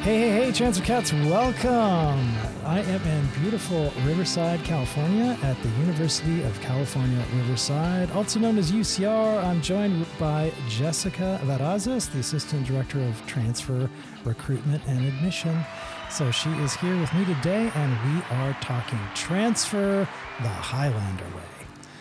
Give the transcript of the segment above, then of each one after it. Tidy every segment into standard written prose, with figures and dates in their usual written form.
Hey, Transfer Cats, welcome. I am in beautiful Riverside, California at the University of California Riverside, also known as UCR. I'm joined by Jessica Verazas, the Assistant Director of Transfer, Recruitment, and Admission. So she is here with me today, and we are talking transfer the Highlander way.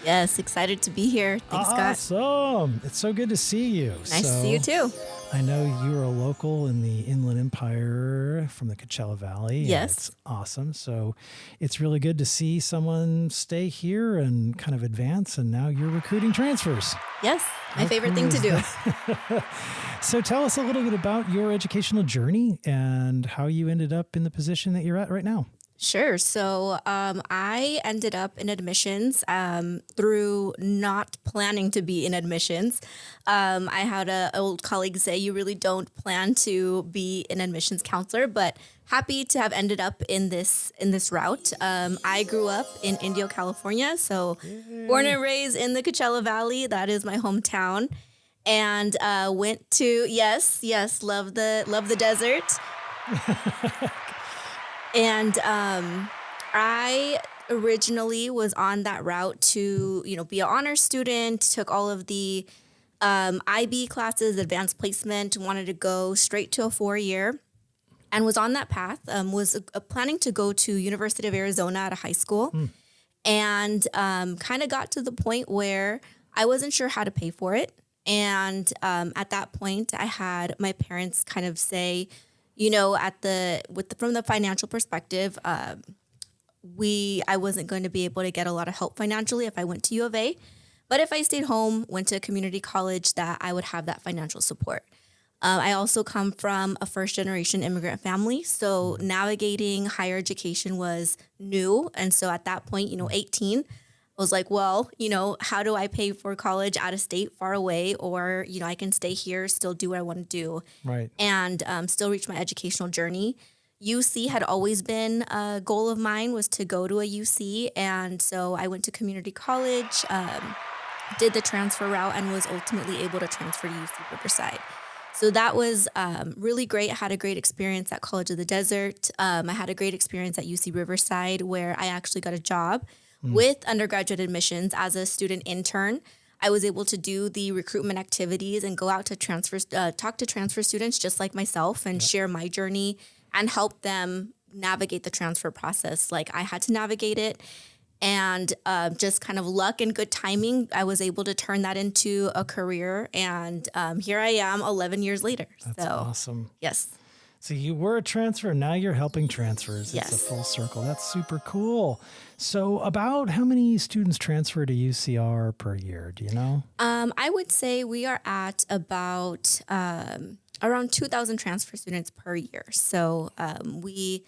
Yes, excited to be here. Thanks, Scott. Awesome. It's so good to see you. Nice to see you too. I know you're a local in the Inland Empire from the Coachella Valley. Yes. It's awesome. So it's really good to see someone stay here and kind of advance. And now you're recruiting transfers. Yes, my favorite thing to do. So tell us a little bit about your educational journey and how you ended up in the position that you're at right now. Sure. So I ended up in admissions through not planning to be in admissions. I had an old colleague say, you really don't plan to be an admissions counselor, but happy to have ended up in this route. I grew up in Indio, California. So born and raised in the Coachella Valley. That is my hometown. And went to, love the desert. And I originally was on that route to, be an honor student, took all of the IB classes, advanced placement, wanted to go straight to a 4-year, and was on that path, was planning to go to University of Arizona at a high school, and kind of got to the point where I wasn't sure how to pay for it. And at that point, I had my parents kind of say, from the financial perspective, I wasn't going to be able to get a lot of help financially if I went to U of A. But if I stayed home, went to a community college, that I would have that financial support. I also come from a first-generation immigrant family, so navigating higher education was new. And so at that point, 18, I was like, well, how do I pay for college out of state, far away, or, I can stay here, still do what I want to do, right, and still reach my educational journey. UC had always been a goal of mine, was to go to a UC, and so I went to community college, did the transfer route, and was ultimately able to transfer to UC Riverside. So that was really great. I had a great experience at College of the Desert. I had a great experience at UC Riverside, where I actually got a job with undergraduate admissions as a student intern. I was able to do the recruitment activities and go out to talk to transfer students just like myself and share my journey and help them navigate the transfer process like I had to navigate it. And just kind of luck and good timing, I was able to turn that into a career. And here I am 11 years later. That's awesome. Yes. So you were a transfer, now you're helping transfers. Yes. It's a full circle. That's super cool. So about how many students transfer to UCR per year? Do you know? I would say we are at about around 2,000 transfer students per year. So we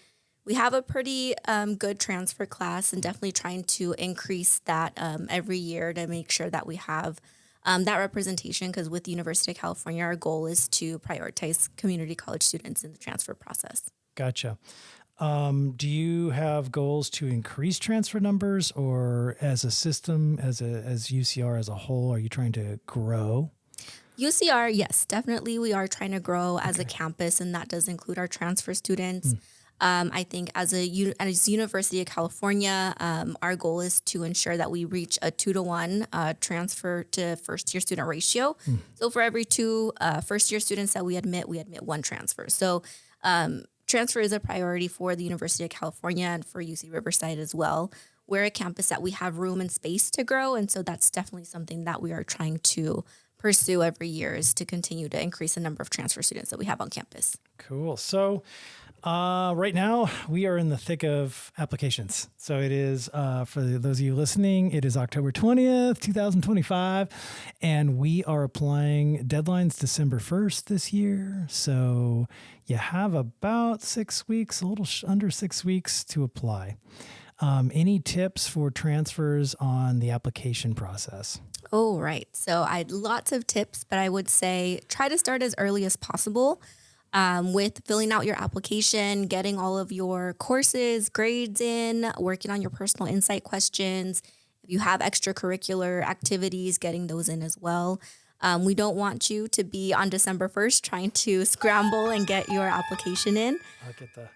have a pretty good transfer class, and definitely trying to increase that every year to make sure that we have that representation, because with the University of California, our goal is to prioritize community college students in the transfer process. Gotcha. Do you have goals to increase transfer numbers, or as a system, as UCR as a whole, are you trying to grow? UCR, yes, definitely. We are trying to grow as a campus, and that does include our transfer students. I think as University of California, our goal is to ensure that we reach a 2-to-1 transfer to first-year student ratio. So for every 2 first-year students that we admit 1 transfer. So transfer is a priority for the University of California and for UC Riverside as well. We're a campus that we have room and space to grow, and so that's definitely something that we are trying to pursue every year, is to continue to increase the number of transfer students that we have on campus. Cool. So right now we are in the thick of applications. So it is, for those of you listening, it is October 20th, 2025, and we are applying. Deadline's December 1st this year. So you have about 6 weeks, a little under 6 weeks to apply. Any tips for transfers on the application process? Oh, right. So I had lots of tips, but I would say try to start as early as possible with filling out your application, getting all of your courses, grades in, working on your personal insight questions. If you have extracurricular activities, getting those in as well. We don't want you to be on December 1st trying to scramble and get your application in. I'll get the.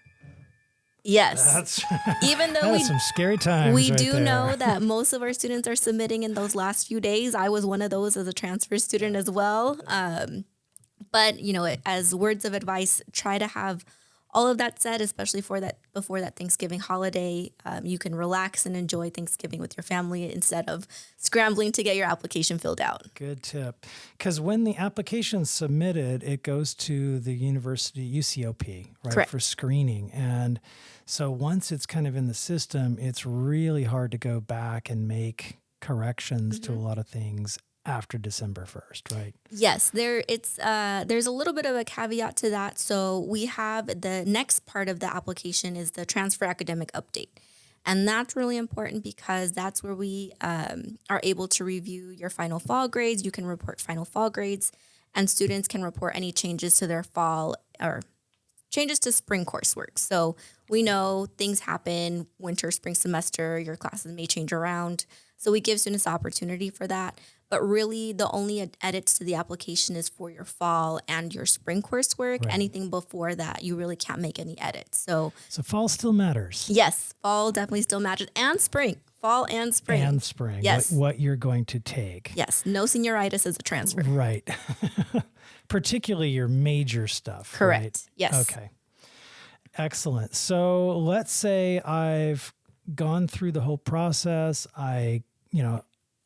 Yes. That's Even though that's some scary times. we right do there. know that most of our students are submitting in those last few days. I was one of those as a transfer student as well. But as words of advice, try to have all of that said, especially for that before that Thanksgiving holiday. You can relax and enjoy Thanksgiving with your family instead of scrambling to get your application filled out. Good tip. Because when the application's submitted, it goes to the university UCOP, right, Correct. for screening. And so once it's kind of in the system, it's really hard to go back and make corrections to a lot of things after December 1st, right? Yes, there's a little bit of a caveat to that. So we have the next part of the application is the transfer academic update. And that's really important because that's where we are able to review your final fall grades. You can report final fall grades, and students can report any changes to their fall or changes to spring coursework. So we know things happen, winter, spring semester, your classes may change around. So we give students the opportunity for that. But really, the only edits to the application is for your fall and your spring coursework. Right. Anything before that, you really can't make any edits. So fall still matters. yes, fall definitely still matters. And spring. Fall and spring. And spring. Yes. What you're going to take. Yes. No senioritis as a transfer. Right. Particularly your major stuff. Correct. Right? Yes. Okay. Excellent. So let's say I've gone through the whole process.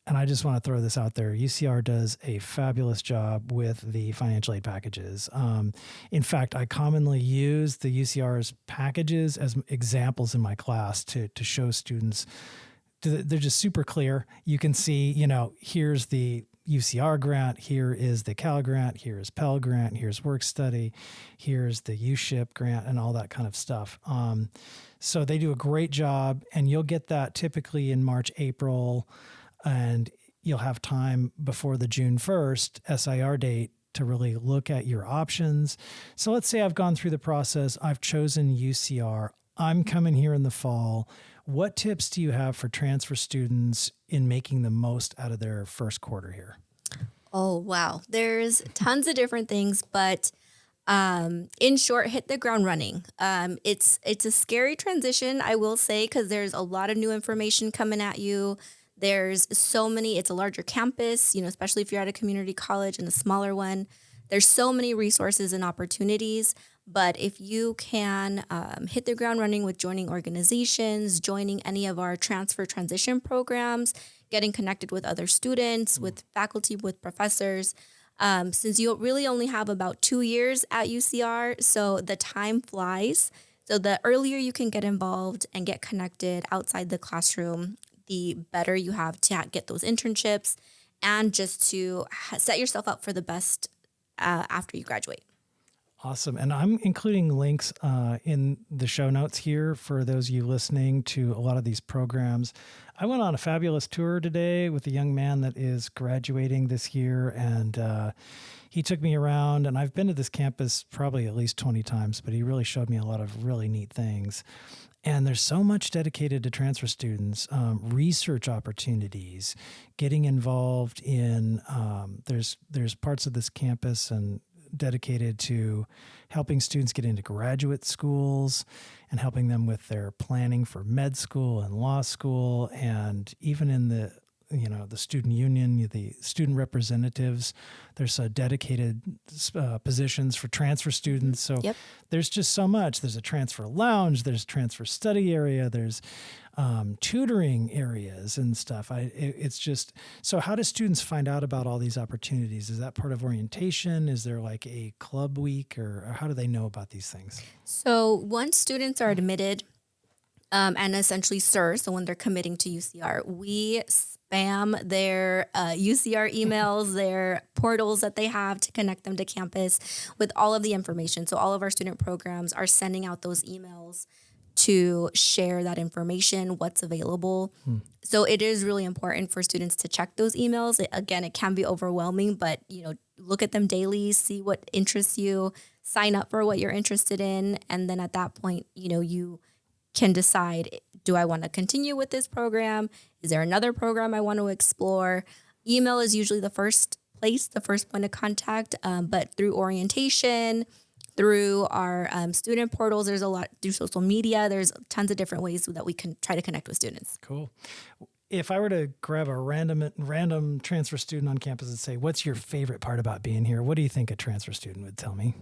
And I just want to throw this out there. UCR does a fabulous job with the financial aid packages. In fact, I commonly use the UCR's packages as examples in my class to show students. They're just super clear. You can see, here's the UCR grant, here is the Cal grant, here's Pell grant, here's work study, here's the USHIP grant, and all that kind of stuff. So they do a great job, and you'll get that typically in March, April, and you'll have time before the June 1st SIR date to really look at your options. So let's say I've gone through the process. I've chosen UCR. I'm coming here in the fall. What tips do you have for transfer students in making the most out of their first quarter here? Oh, wow. There's tons of different things, but in short, hit the ground running. It's a scary transition, I will say, because there's a lot of new information coming at you. There's so many, it's a larger campus, especially if you're at a community college and a smaller one. There's so many resources and opportunities, but if you can hit the ground running with joining organizations, joining any of our transfer transition programs, getting connected with other students, with faculty, with professors, since you really only have about 2 years at UCR, so the time flies. So the earlier you can get involved and get connected outside the classroom, the better you have to get those internships and just to set yourself up for the best after you graduate. Awesome. And I'm including links in the show notes here for those of you listening to a lot of these programs. I went on a fabulous tour today with a young man that is graduating this year, and he took me around, and I've been to this campus probably at least 20 times, but he really showed me a lot of really neat things. And there's so much dedicated to transfer students, research opportunities, getting involved in, there's parts of this campus and dedicated to helping students get into graduate schools and helping them with their planning for med school and law school, and even in the student union, the student representatives, there's dedicated positions for transfer students. So There's just so much. There's a transfer lounge, there's transfer study area, there's tutoring areas and stuff. It's just, so how do students find out about all these opportunities? Is that part of orientation? Is there like a club week, or how do they know about these things? So once students are admitted and essentially SIR, so when they're committing to UCR, we spam their UCR emails, their portals that they have to connect them to campus with all of the information. So all of our student programs are sending out those emails to share that information, what's available. So it is really important for students to check those emails. Again, it can be overwhelming, but look at them daily, see what interests you, sign up for what you're interested in, and then at that point, you can decide, do I want to continue with this program? Is there another program I want to explore? Email is usually the first place, the first point of contact, but through orientation, through our student portals, there's a lot through social media. There's tons of different ways that we can try to connect with students. Cool. If I were to grab a random transfer student on campus and say, what's your favorite part about being here? What do you think a transfer student would tell me?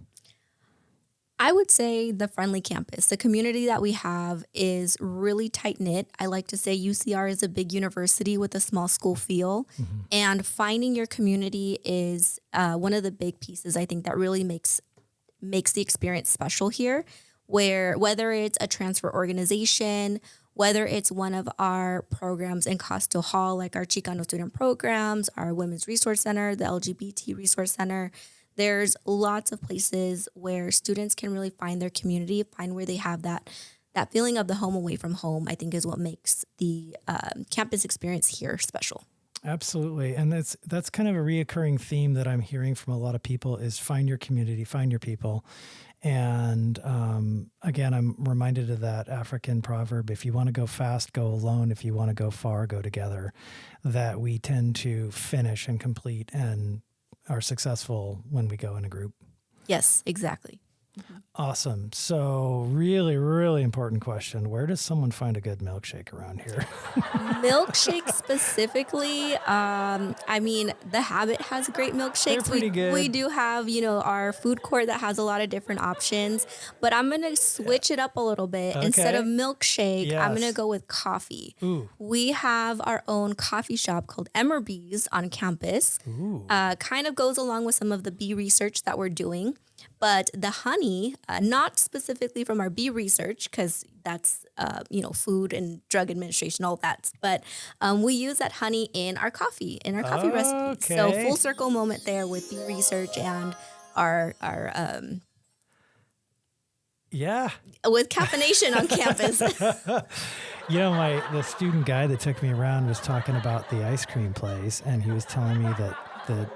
I would say the friendly campus. The community that we have is really tight-knit. I like to say UCR is a big university with a small school feel. And finding your community is one of the big pieces, I think, that really makes the experience special here, where whether it's a transfer organization, whether it's one of our programs in Costo Hall, like our Chicano student programs, our Women's Resource Center, the LGBT Resource Center, there's lots of places where students can really find their community, find where they have that feeling of the home away from home, I think is what makes the campus experience here special. Absolutely. And that's kind of a reoccurring theme that I'm hearing from a lot of people is find your community, find your people. And again, I'm reminded of that African proverb, if you want to go fast, go alone. If you want to go far, go together, that we tend to finish and complete and are successful when we go in a group. Yes, exactly. Awesome. So really, really important question. Where does someone find a good milkshake around here? Milkshake specifically, I mean, the Habit has great milkshakes. They're pretty good. We do have, our food court that has a lot of different options, but I'm going to switch it up a little bit. Okay. Instead of milkshake, I'm going Yes. to go with coffee. Ooh. We have our own coffee shop called Emerbees on campus. Ooh. Kind of goes along with some of the bee research that we're doing. But the honey, not specifically from our bee research, because that's, Food and Drug Administration, all that. But we use that honey in our coffee recipes. So Okay. full circle moment there with bee research and our Yeah. with caffeination on campus. The student guy that took me around was talking about the ice cream place, and he was telling me that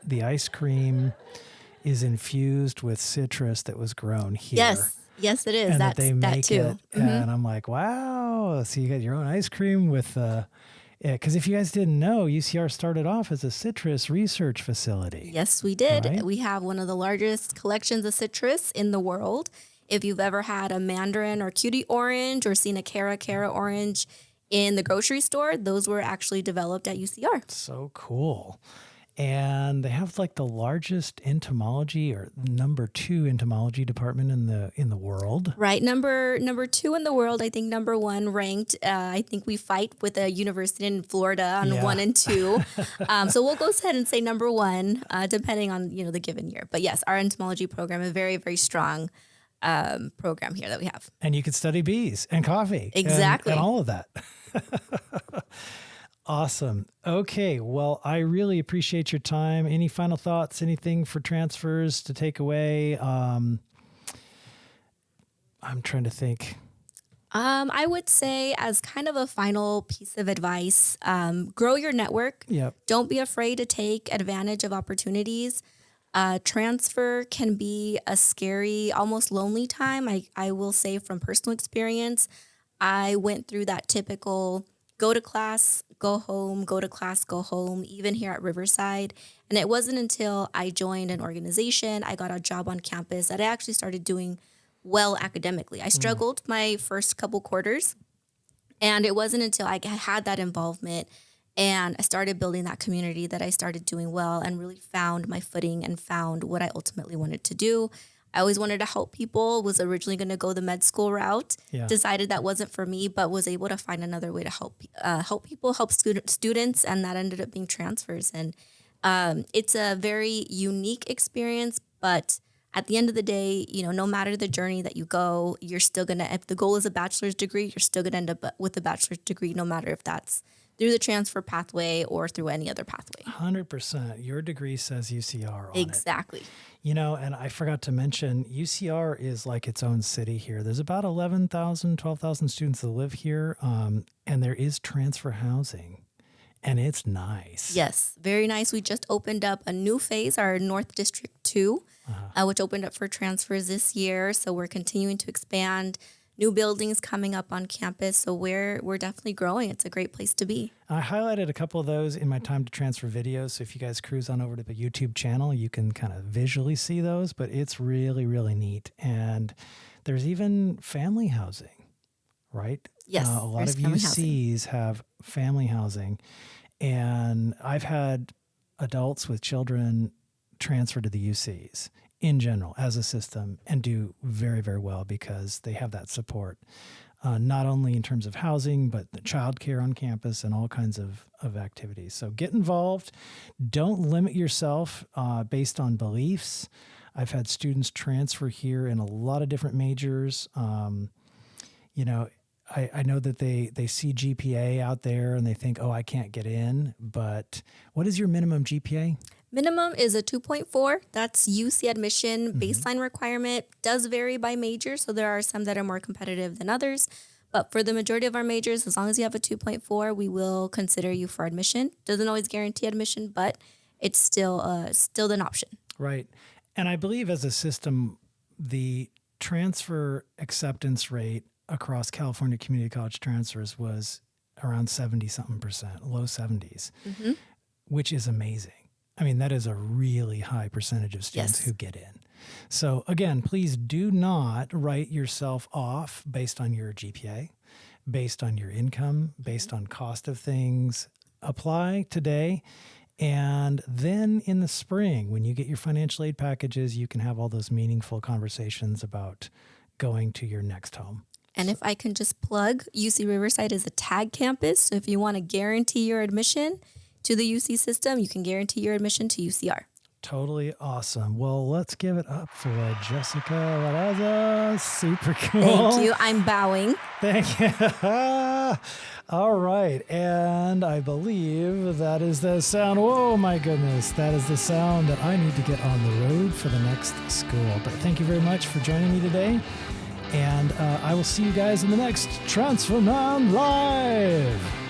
the ice cream is infused with citrus that was grown here. Yes, it is. And That's that they make that too. it. And I'm like, wow. So you got your own ice cream with, because if you guys didn't know, UCR started off as a citrus research facility. Yes, we did. Right? We have one of the largest collections of citrus in the world. If you've ever had a mandarin or cutie orange or seen a cara orange in the grocery store, those were actually developed at UCR. So cool. And they have like the largest entomology or number 2 entomology department in the world. Right, number 2 in the world. I think number 1 ranked. I think we fight with a university in Florida on 1 and 2. So we'll go ahead and say number 1, depending on the given year. But yes, our entomology program is a very, very strong program here that we have. And you could study bees and coffee. Exactly. And all of that. Awesome. Okay. Well, I really appreciate your time. Any final thoughts? Anything for transfers to take away? I'm trying to think. I would say as kind of a final piece of advice, grow your network. Yep. Don't be afraid to take advantage of opportunities. Transfer can be a scary, almost lonely time. I will say from personal experience, I went through that typical go to class, go home, go to class, go home, even here at Riverside. And it wasn't until I joined an organization, I got a job on campus, that I actually started doing well academically. I struggled my first couple quarters, and it wasn't until I had that involvement and I started building that community that I started doing well and really found my footing and found what I ultimately wanted to do. I always wanted to help people, was originally going to go the med school route, decided that wasn't for me, but was able to find another way to help people, help students, and that ended up being transfers. And it's a very unique experience, but at the end of the day, no matter the journey that you go, you're still going to, if the goal is a bachelor's degree, you're still going to end up with a bachelor's degree, no matter if that's through the transfer pathway or through any other pathway. 100%. Your degree says UCR on Exactly. it. And I forgot to mention, UCR is like its own city here. There's about 11,000, 12,000 students that live here, and there is transfer housing, and it's nice. Yes, very nice. We just opened up a new phase, our North District 2, which opened up for transfers this year. So we're continuing to expand new buildings coming up on campus. So we're definitely growing. It's a great place to be. I highlighted a couple of those in my time to transfer videos. So if you guys cruise on over to the YouTube channel, you can kind of visually see those, but it's really, really neat. And there's even family housing, right? Yes. A lot of UCs have family housing. And I've had adults with children transfer to the UCs in general as a system and do very, very well because they have that support, not only in terms of housing, but the childcare on campus and all kinds of activities. So get involved. Don't limit yourself based on beliefs. I've had students transfer here in a lot of different majors. I know that they see GPA out there and they think, oh, I can't get in. But what is your minimum GPA? Minimum is a 2.4. That's UC admission baseline requirement. Does vary by major, so there are some that are more competitive than others. But for the majority of our majors, as long as you have a 2.4, we will consider you for admission. Doesn't always guarantee admission, but it's still an option. Right. And I believe as a system, the transfer acceptance rate across California community college transfers was around 70-something%, low 70s, which is amazing. I mean, that is a really high percentage of students who get in. So again, please do not write yourself off based on your GPA, based on your income, based on cost of things. Apply today. And then in the spring, when you get your financial aid packages, you can have all those meaningful conversations about going to your next home. And if I can just plug, UC Riverside is a tag campus. So if you want to guarantee your admission to the UC system, you can guarantee your admission to UCR. Totally awesome. Well, let's give it up for Jessica Verazas. Super cool. Thank you. I'm bowing. Thank you. All right. And I believe that is the sound. Oh, my goodness. That is the sound that I need to get on the road for the next school. But thank you very much for joining me today. And I will see you guys in the next Transfer Man Live.